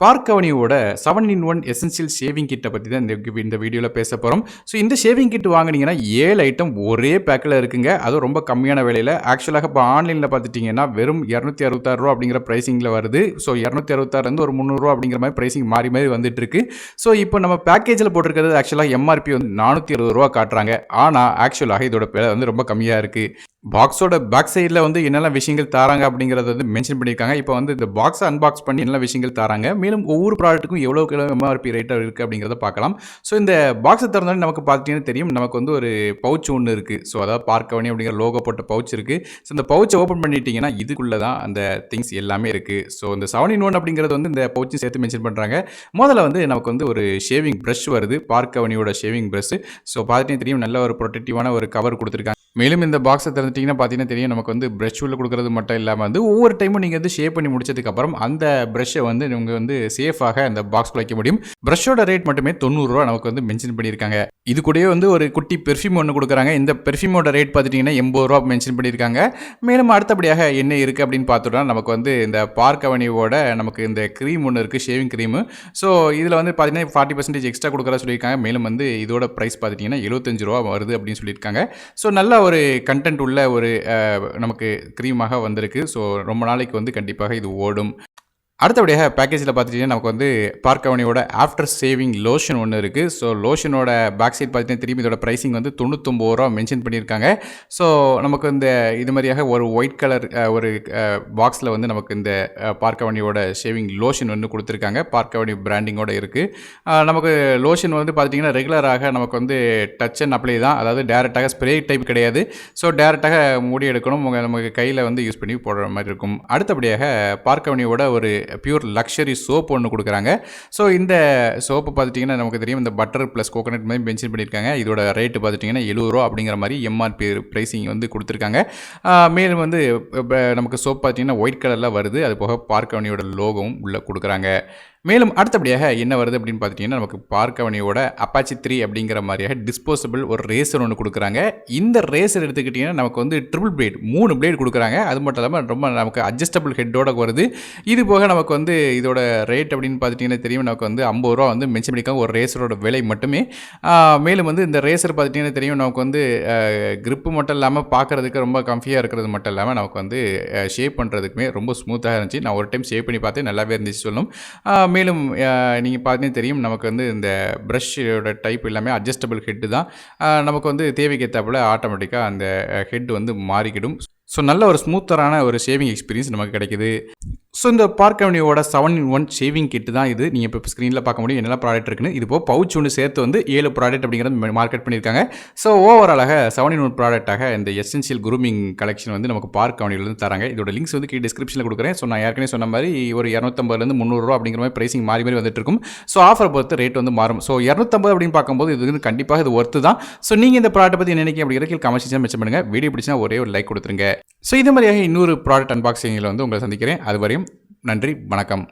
பார்க்கவனியோட 7-in-1 essential shaving கிட்ட பத்தி தான் இந்த வீடியோல பேசப் போறோம். ஸோ இந்த ஷேவிங் கிட் வாங்குனீங்கன்னா 7 ஐட்டம் ஒரே பேக்ல இருக்குங்க. அதுவும் ரொம்ப கம்மியான விலையில. ஆக்சுவலாக இப்போ ஆன்லைன்ல பார்த்துட்டீங்கன்னா வெறும் ரூ. 266 அப்படிங்கிற பிரைசிங்ல வருது. ஸோ 266 ஒரு ரூ. 300 அப்படிங்கிற மாதிரி பிரைசிங் மாறி மாறி வந்துட்டு இருக்கு. ஸோ இப்போ நம்ம பேக்கேஜ்ல போட்டிருக்கிறது ஆக்சுவலாக எம்ஆர்பி வந்து ரூ. 460 காட்டுறாங்க. ஆனா ஆக்சுவலாக இதோட விலை வந்து ரொம்ப கம்மியா இருக்கு. பாக்ஸோட பேக் சைடில் வந்து என்னெல்லாம் விஷயங்கள் தராங்க அப்படிங்கிறத வந்து மென்ஷன் பண்ணியிருக்காங்க. இப்போ வந்து இந்த பாக்ஸை அன்பாக்ஸ் பண்ணி என்னெல்லாம் விஷயங்கள் தராங்க, மேலும் ஒவ்வொரு ப்ராடக்ட்டுக்கும் எவ்வளோ எம்ஆர்பி ரேட்டாக இருக்குது அப்படிங்கிறத பார்க்கலாம். ஸோ இந்த பாக்ஸை திறந்தாலும் நமக்கு பார்த்தீங்கன்னா தெரியும், நமக்கு வந்து ஒரு பவுச் ஒன்று இருக்குது. ஸோ அதாவது பார்க்கவனி அப்படிங்கிற லோகோ போட்ட பவுச் இருக்குது. ஸோ இந்த பவுச்சை ஓப்பன் பண்ணிட்டீங்கன்னா இதுக்குள்ளே தான் அந்த திங்ஸ் எல்லாமே இருக்குது. ஸோ இந்த 7-in-1 அப்படிங்கிறது வந்து இந்த பவுச்சும் சேர்த்து மென்ஷன் பண்ணுறாங்க. முதல்ல வந்து நமக்கு வந்து ஒரு ஷேவிங் ப்ரஷ் வருது, பார்க்கவனியோட ஷேவிங் ப்ரஷ். ஸோ பார்த்துட்டே தெரியும், நல்ல ஒரு ப்ரொடெக்டிவான ஒரு கவர் கொடுத்துருக்காங்க. மேலும் இந்த பாக்ஸை திறந்துட்டிங்கன்னா பார்த்தீங்கன்னா தெரியும், நமக்கு வந்து ப்ரஷ் உள்ள கொடுக்குறது மட்டும் இல்லாமல் வந்து ஒவ்வொரு டைமும் நீங்கள் வந்து ஷேப் பண்ணி முடிச்சதுக்கப்புறம் அந்த ப்ரஷ்ஷை வந்து நீங்கள் வந்து சேஃபாக அந்த பாக்ஸ்க்குள்ள வைக்க முடியும். ப்ரஷ்ஷோட ரேட் மட்டுமே ரூ. 90 நமக்கு வந்து மென்ஷன் பண்ணியிருக்காங்க. இது கூடயே வந்து ஒரு குட்டி பெர்ஃப்யூம் ஒன்று கொடுக்குறாங்க. இந்த பெர்ஃப்யூமோட ரேட் பார்த்துட்டிங்கன்னா ரூ. 80 மென்ஷன் பண்ணியிருக்காங்க. மேலும் அடுத்தபடியாக என்ன இருக்குது அப்படின்னு பார்த்தோம்னா, நமக்கு வந்து இந்த பார்க்கவனியோட நமக்கு இந்த க்ரீம் ஒன்று இருக்குது, ஷேவிங் க்ரீமு. ஸோ இதில் வந்து பார்த்தீங்கன்னா 40% எக்ஸ்ட்ரா கொடுக்குறதா சொல்லியிருக்காங்க. மேலும் வந்து இதோட ப்ரைஸ் பார்த்துட்டிங்கன்னா ரூ. 75 வருது அப்படின்னு சொல்லியிருக்காங்க. ஸோ நல்ல ஒரு கண்டென்ட் உள்ள ஒரு நமக்கு க்ரீமாக வந்திருக்கு. ஸோ ரொம்ப நாளைக்கு வந்து கண்டிப்பாக இது ஓடும். அடுத்தபடியாக பேக்கேஜில் பார்த்துட்டிங்கன்னா நமக்கு வந்து பார்க்கவனியோட ஆஃப்டர் சேவிங் லோஷன் ஒன்று இருக்குது. ஸோ லோஷனோட பேக் சைட் பார்த்தீங்கன்னா திரும்பி இதோட ப்ரைஸிங் வந்து ரூ. 99 மென்ஷன் பண்ணியிருக்காங்க. ஸோ நமக்கு இந்த இது மாதிரியாக ஒரு ஒயிட் கலர் ஒரு பாக்ஸில் வந்து நமக்கு இந்த பார்க்கவனியோட ஷேவிங் லோஷன் வந்து கொடுத்துருக்காங்க. பார்க்கவனி பிராண்டிங்கோட இருக்குது. நமக்கு லோஷன் வந்து பார்த்திங்கன்னா ரெகுலராக நமக்கு வந்து டச் அண்ட் அப்ளை தான், அதாவது டேரெக்டாக ஸ்ப்ரே டைப் கிடையாது. ஸோ டேரெக்டாக மூடி எடுக்கணும், நமக்கு கையில் வந்து யூஸ் பண்ணி போடுற மாதிரி இருக்கும். அடுத்தபடியாக பார்க்கவனியோட ஒரு பியூர் லக்ஸரி சோப் ஒன்று கொடுக்குறாங்க. ஸோ இந்த சோப்பு பார்த்துட்டிங்கன்னா நமக்கு தெரியும், இந்த பட்டர் ப்ளஸ் கோகோனட் மாதிரி மென்ஷன் பண்ணியிருக்காங்க. இதோட ரேட்டு பார்த்துட்டிங்கன்னா ரூ. 70 அப்படிங்கிற மாதிரி எம்ஆர்பி ப்ரைஸிங் வந்து கொடுத்துருக்காங்க. மேலும் வந்து நமக்கு சோப் பார்த்திங்கன்னா ஒயிட் கலரில் வருது. அது போக பார்க்கவனியோட லோகோவும் உள்ளே கொடுக்குறாங்க. மேலும் அடுத்தபடியாக என்ன வருது அப்படின்னு பார்த்துட்டிங்கன்னா, நமக்கு பார்க்கவனியோட அப்பாச்சி 3 அப்படிங்கிற மாதிரியாக டிஸ்போசபிள் ஒரு ரேசர் ஒன்று கொடுக்குறாங்க. இந்த ரேசர் எடுத்துக்கிட்டிங்கன்னா நமக்கு வந்து ட்ரிபிள் பிளேட் 3 பிளேட் கொடுக்குறாங்க. அது மட்டும் இல்லாமல் ரொம்ப நமக்கு அட்ஜஸ்டபிள் ஹெட்டோட வருது. இது போக நமக்கு வந்து இதோட ரேட் அப்படின்னு பார்த்துட்டிங்கன்னா தெரியும், நமக்கு வந்து ரூ. 50 வந்து மென்ஷன் பண்ணியிருக்காங்க ஒரு ரேசரோட விலை மட்டுமே. மேலும் வந்து இந்த ரேசர் பார்த்துட்டிங்கன்னா தெரியும், நமக்கு வந்து கிரிப்பு மட்டும் இல்லாமல் பார்க்குறதுக்கு ரொம்ப கம்ஃபியாக இருக்கிறது மட்டும் இல்லாமல் நமக்கு வந்து ஷேப் பண்ணுறதுக்குமே ரொம்ப ஸ்மூத்தாக இருந்துச்சு. நான் ஒரு டைம் ஷேப் பண்ணி பார்த்தேன், நல்லாவே இருந்துச்சு சொல்லணும். மேலும் நீங்கள் பார்த்தீங்கன்னா தெரியும், நமக்கு வந்து இந்த ப்ரஷ்ஷோட டைப் எல்லாமே அட்ஜஸ்டபிள் ஹெட்டு தான். நமக்கு வந்து தேவைக்கு ஏற்றாப்புல ஆட்டோமேட்டிக்காக அந்த ஹெட் வந்து மாறிக்கிடும். ஸோ நல்ல ஒரு ஸ்மூத்தரான ஒரு ஷேவிங் எக்ஸ்பீரியன்ஸ் நமக்கு கிடைக்குது. ஸோ இந்த பார்க்கவனியோட 7-in-1 ஷேவிங் கிட் தான் இது. நீங்கள் இப்போ ஸ்க்ரீனில் பார்க்க முடியும் என்னெல்லாம் ப்ராடக்ட் இருக்குன்னு. இது போக பவுச் ஒன்று சேர்த்து வந்து 7 ப்ராடக்ட் அப்படிங்கிறது மார்க்கெட் பண்ணியிருக்காங்க. ஸோ ஓவராலாக 7-in-1 ப்ராடக்டாக இந்த எசென்ஷியல் குரூமிங் கலெக்ஷன் வந்து நமக்கு பார்க்கவனியிலேருந்து தராங்க. இதோட லிங்க்ஸ் வந்து கீழே டிஸ்கிரிப்ஷனில் கொடுக்குறேன். ஸோ நான் ஏற்கனவே சொன்ன மாதிரி ஒரு 250 300 அப்படிங்கிற மாதிரி ப்ரைசிங் மாறி மாறி வந்துட்டு இருக்கும். ஸோ ஆஃபர் பொறுத்து ரேட் வந்து மாறும். ஸோ 250 அப்படின்னு பார்க்கும்போது இது வந்து கண்டிப்பாக இது ஒர்த்து தான். ஸோ நீங்கள் இந்த ப்ராடக்ட் பற்றி என்ன நினைக்கிறீங்க அப்படிங்கிற கீழே கமெண்ட் செக்ஷன் மென்ஷன் பண்ணுங்கள். வீடியோ பிடிச்சினா ஒரே ஒரு லைக் கொடுத்துருங்க. ஸோ இது மாதிரியாக இன்னொரு ப்ராடக்ட் அன்பாக்சிங்கில் வந்து உங்களை சந்திக்கிறேன். அதுவரையும் நன்றி, வணக்கம்.